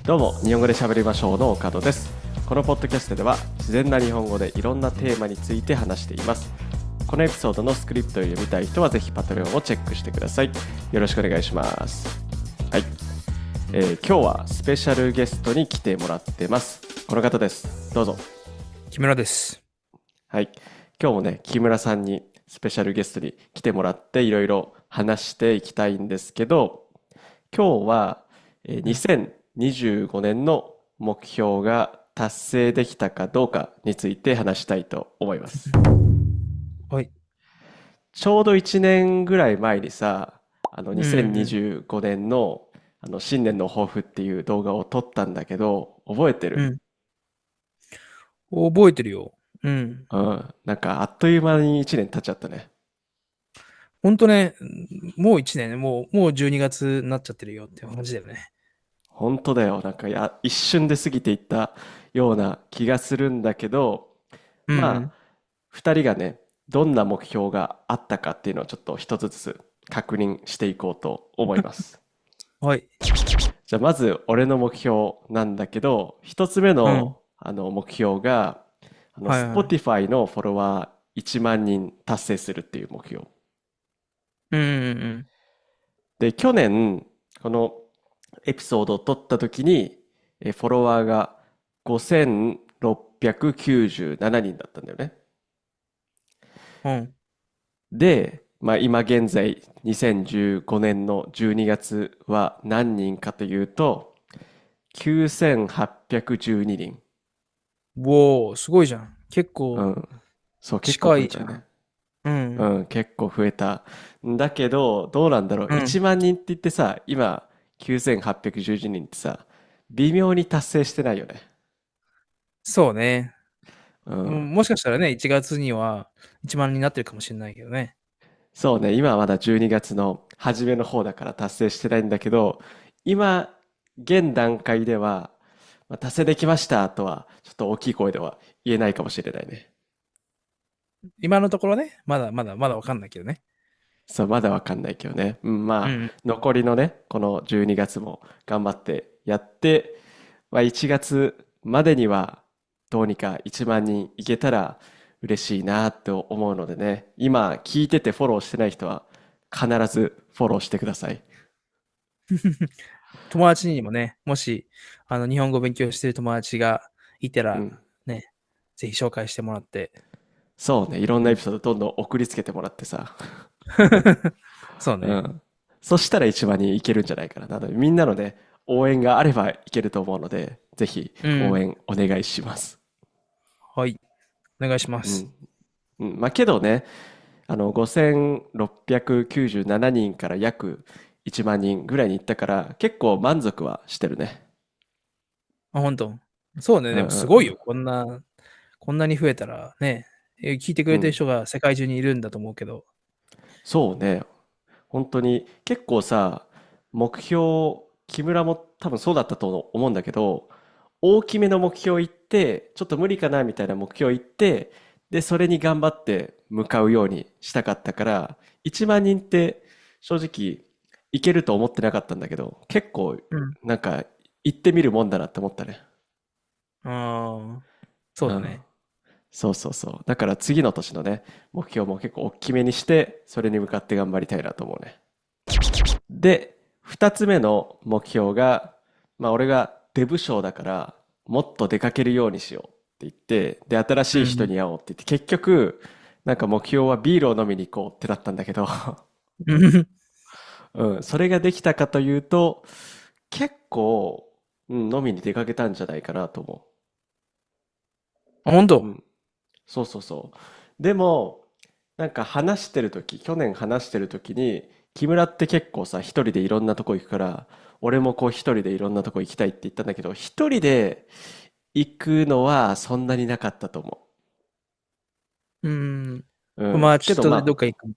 どうも、日本語で喋りましょうの岡戸です。このポッドキャストでは自然な日本語でいろんなテーマについて話しています。このエピソードのスクリプトを読みたい人はぜひパトレオンをチェックしてください。よろしくお願いします。はい、今日はスペシャルゲストに来てもらってます。この方です。どうぞ。木村です。はい、今日もね、木村さんにスペシャルゲストに来てもらっていろいろ話していきたいんですけど、今日はうん。2025年の目標が達成できたかどうかについて話したいと思います。はい。ちょうど1年ぐらい前にさ、うんうん2025年の新年の抱負っていう動画を撮ったんだけど、覚えてる？うん。覚えてるよ。うん。うん。なんかあっという間に1年経っちゃったね。ほんとね、もう1年ね、もう12月になっちゃってるよって感じだよね。本当だよ。なんか一瞬で過ぎていったような気がするんだけど、まあ、うん二人がね、どんな目標があったかっていうのをちょっと一つずつ確認していこうと思います。うん。はい。じゃあまず俺の目標なんだけど、一つ目うん。の目標が、はいはい。Spotify のフォロワー1万人達成するっていう目標。うんうんで、去年、このエピソードを撮った時に、フォロワーが5697人だったんだよね。うん。うん。で、まあ、今現在2015年の12月は何人かというと9812人。おー、すごいじゃん。結構うん。そう、結構近いじゃん。増えたよね。うん。うん、結構増えた。だけど、どうなんだろう。うん。1万人って言ってさ、今9812人ってさ、微妙に達成してないよね。そうね。うん。もしかしたらね、1月には1万になってるかもしれないけどね。そうね、今はまだ12月の初めの方だから達成してないんだけど、今、現段階では、まあ、達成できましたとは、ちょっと大きい声では言えないかもしれないね。今のところね、まだわかんないけどね。そう、まだわかんないけどね。うん、まあ、うん。残りのね、この12月も頑張ってやって、まあ、1月までにはどうにか1万人いけたら嬉しいなって思うのでね、今聞いててフォローしてない人は必ずフォローしてください。友達にもね、もし、日本語を勉強してる友達がいたら、うん。ね、ぜひ紹介してもらって。そうね、いろんうん。なエピソードどんどん送りつけてもらってさ。そうね。うん。そしたら1万人いけるんじゃないかな。なので、みんなのね、応援があればいけると思うので、ぜひうん。応援お願いします。はい。お願いします。うん。うん。まあけどね、5697人から約1万人ぐらいに行ったから、結構満足はしてるね。あ、本当。そうね。うんでうんうん。もすごいよ。こんなに増えたらね、聞いてくれてるうん。人が世界中にいるんだと思うけど。そうね。本当に結構さ、目標、木村も多分そうだったと思うんだけど、大きめの目標言って、ちょっと無理かなみたいな目標言って、で、それに頑張って向かうようにしたかったから、1万人って正直いけると思ってなかったんだけど、結構うん。なんか行ってみるもんだなって思ったね。ああ、そううん。だね。そうそうそう。だから次の年のね、目標も結構大きめにして、それに向かって頑張りたいなと思うね。で、二つ目の目標が、まあ俺がデブ症だから、もっと出かけるようにしようって言って、で、新しい人うん。に会おうって言って、結局、なんか目標はビールを飲みに行こうってなったんだけど、うん。うん、それができたかというと、結構、うん、飲みに出かけたんじゃないかなと思あ、本う。う当。ん、そうそうそう。でも、なんか話してる時、去年話してる時に、木村って結構さ、一人でいろんなとこ行くから、俺もこう一人でいろんなとこ行きたいって言ったんだけど、一人で行くのはそんなになかったと思うん。う。うん。け友達とどっどまあ、か行く。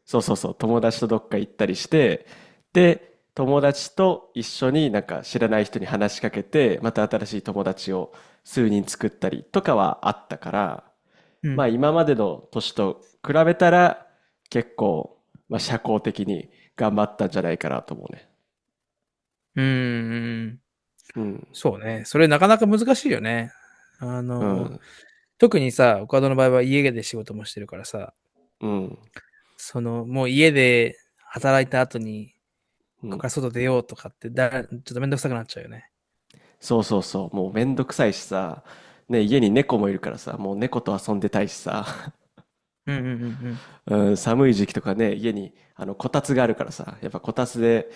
そうそうそう、友達とどっか行ったりして、で、友達と一緒になんか知らない人に話しかけて、また新しい友達を数人作ったりとかはあったから、うん。まあ今までの年と比べたら結構、まあ社交的に頑張ったんじゃないかなと思うね。うん。うん。そうね。それなかなか難しいよね。あの、うん。特にさ、岡田の場合は家で仕事もしてるからさ、うん。もう家で働いた後に、うん。ここから外出ようとかってちょっとめんどくさくなっちゃうよね。そうそうそう。もうめんどくさいしさ、ね、家に猫もいるからさ、もう猫と遊んでたいしさ、うんうんうんうん、寒い時期とかね、家にこたつがあるからさ、やっぱこたつで、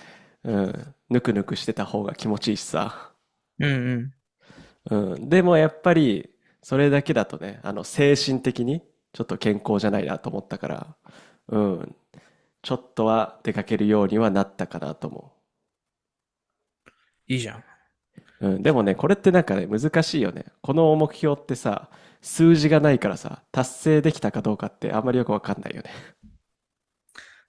うん、ぬくぬくしてた方が気持ちいいしさ。うん。うんうん。うん、でもやっぱり、それだけだとね、精神的にちょっと健康じゃないなと思ったから、うん、ちょっとは出かけるようにはなったかなと思いいじゃん。う。うん、でもね、これってなんかね、難しいよね。この目標ってさ、数字がないからさ、達成できたかどうかってあんまりよくわかんないよね。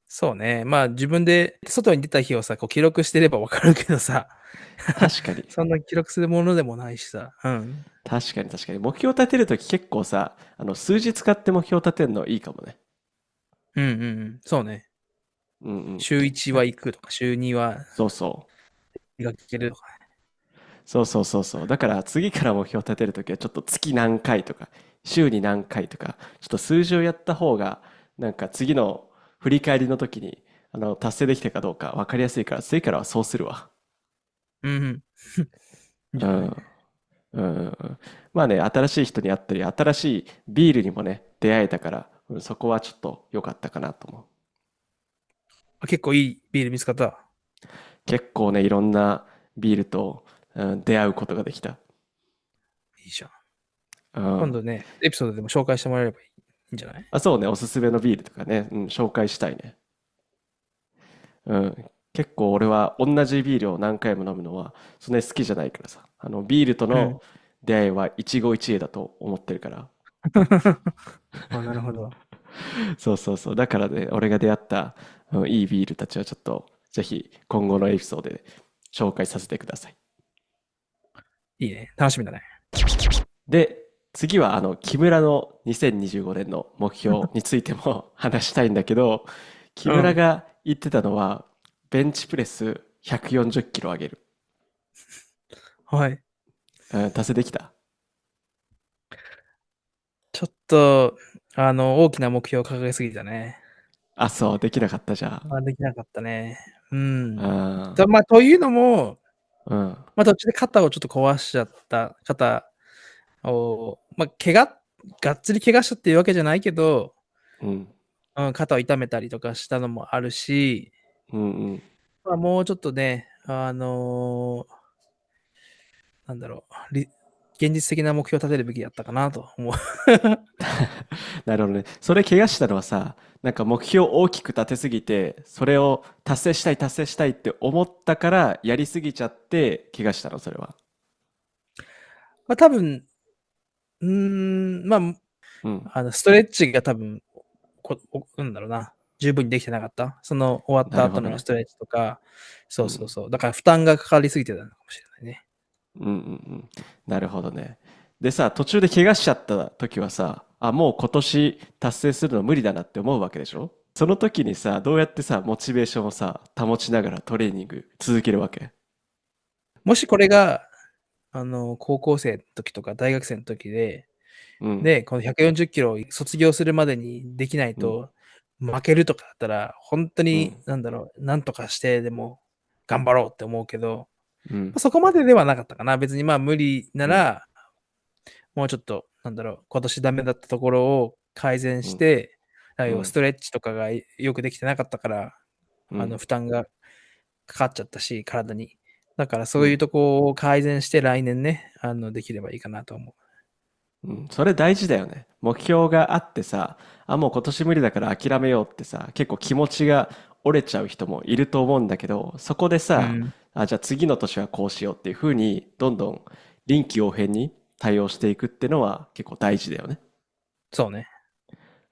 そうね。まあ自分で外に出た日をさ、こう記録してればわかるけどさ、確かに。そんな記録するものでもないしさ。うん。確かに確かに。目標立てるとき結構さ、数字使って目標立てるのいいかもね。うんうんうん。そうね。うんうん。週1は行くとか、週2はそうそう。出かけるとか。そうそうそうそう。だから次から目標立てるときはちょっと月何回とか、週に何回とか、ちょっと数字をやった方が、なんか次の振り返りの時に、達成できたかどうか分かりやすいから、次からはそうするわ。うんうん。いいんじゃない？うん。うん。まあね、新しい人に会ったり、新しいビールにもね、出会えたから、うん、そこはちょっと良かったかなと思う。あ、結構いいビール見つかった。結構ね、いろんなビールと、うん、出会うことができた。いいじゃん。うん。今度ね、エピソードでも紹介してもらえればいいんじゃない？あ、そうね、おすすめのビールとかね、うん、紹介したいね。うん。結構俺は同じビールを何回も飲むのはそんなに好きじゃないからさ。ビールとうん。の出会いは一期一会だと思ってるから。あ、なるほど。そうそうそう。だからね、俺が出会った、いいビールたちはちょっとぜひ今後のエピソードで紹介させてください。いいね。楽しみだね。で、次は木村の2025年の目標についても話したいんだけど、木うん。村が言ってたのは、ベンチプレス140キロ上げる。はい。うん、達成できた？ちょっと、大きな目標を掲げすぎたね。あ、そう、できなかったじゃん。あ、できなかったね。うん。あまあ、というのも、あ、うん、まあ、途中で肩をちょっと壊しちゃった。肩を、まあ、がっつり怪我したっていうわけじゃないけど、うん、うん、肩を痛めたりとかしたのもあるし、うん、うん。まあ、もうちょっとね、なんだろう、現実的な目標を立てるべきだったかなと思う。なるほどね。それ怪我したのはさ、なんか目標を大きく立てすぎて、それを達成したい、達成したいって思ったから、やりすぎちゃって怪我したの、それは。まあ、多分、まうん。あ、ストレッチが多分、なんだろうな、十分にできてなかった。その終わったなるほどね。後のストレッチとか、そうん。うそうそう。だから負担がかかりすぎてたのかもしれないね。うんうんうん。なるほどね。でさ、途中で怪我しちゃった時はさ、あ、もう今年達成するの無理だなって思うわけでしょ？その時にさ、どうやってさ、モチベーションをさ、保ちながらトレーニング続けるわけ？もしこれが、高校生の時とか大学生の時うん、で、この140キロを卒業するまでにできないうん、と負けるとかだったら、本当にうん、なんだろう、なんとかしてでも頑張ろうって思うけど、うん、そこまでではなかったかな。別にまあ無理なうん、ら、もうちょっと、なんだろう、今年ダメだったところを改善うん、して、要はスうん、トレッチとかがよくできてなかったから、うん、負担がかかっちゃったし、体に。だからそういううん。とこを改善して来年ね、できればいいかなと思うん、それ大事だよね。目標があってさ、あ、もう今年無理だから諦めようってさ、結構気持ちが折れちゃう人もいると思うんだけど、そこでう。うさ、ん。あ、じゃあ次の年はこうしようっていうふうに、どんどん臨機応変に対応していくってのは結構大事だよね。そうね。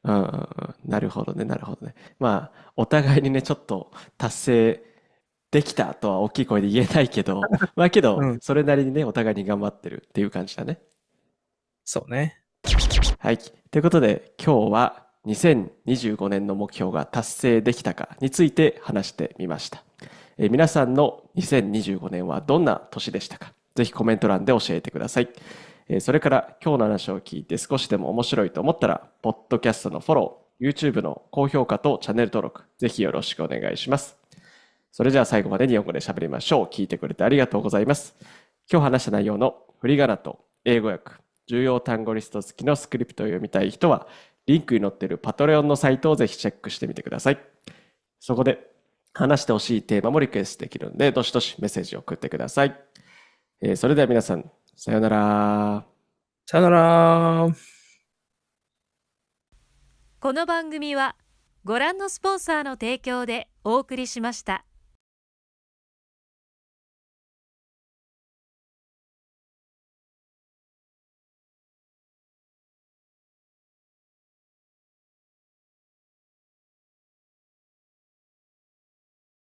うんうんうん。なるほどね、なるほどね。まあ、お互いにね、ちょっと達成できたとは大きい声で言えないけど、まあけど、うん。それなりにね、お互いに頑張ってるっていう感じだね。そうね。はい。ということで、今日は2025年の目標が達成できたかについて話してみました。皆さんの2025年はどんな年でしたか？ぜひコメント欄で教えてください。それから今日の話を聞いて少しでも面白いと思ったら、ポッドキャストのフォロー、YouTube の高評価とチャンネル登録、ぜひよろしくお願いします。それじゃあ最後まで日本語で喋りましょう。聞いてくれてありがとうございます。今日話した内容の振り仮名と英語訳、重要単語リスト付きのスクリプトを読みたい人は、リンクに載っているパトレオンのサイトをぜひチェックしてみてください。そこで話してほしいテーマもリクエストできるので、どしどしメッセージを送ってください。それでは皆さん、さようなら。さよなら。この番組はご覧のスポンサーの提供でお送りしました。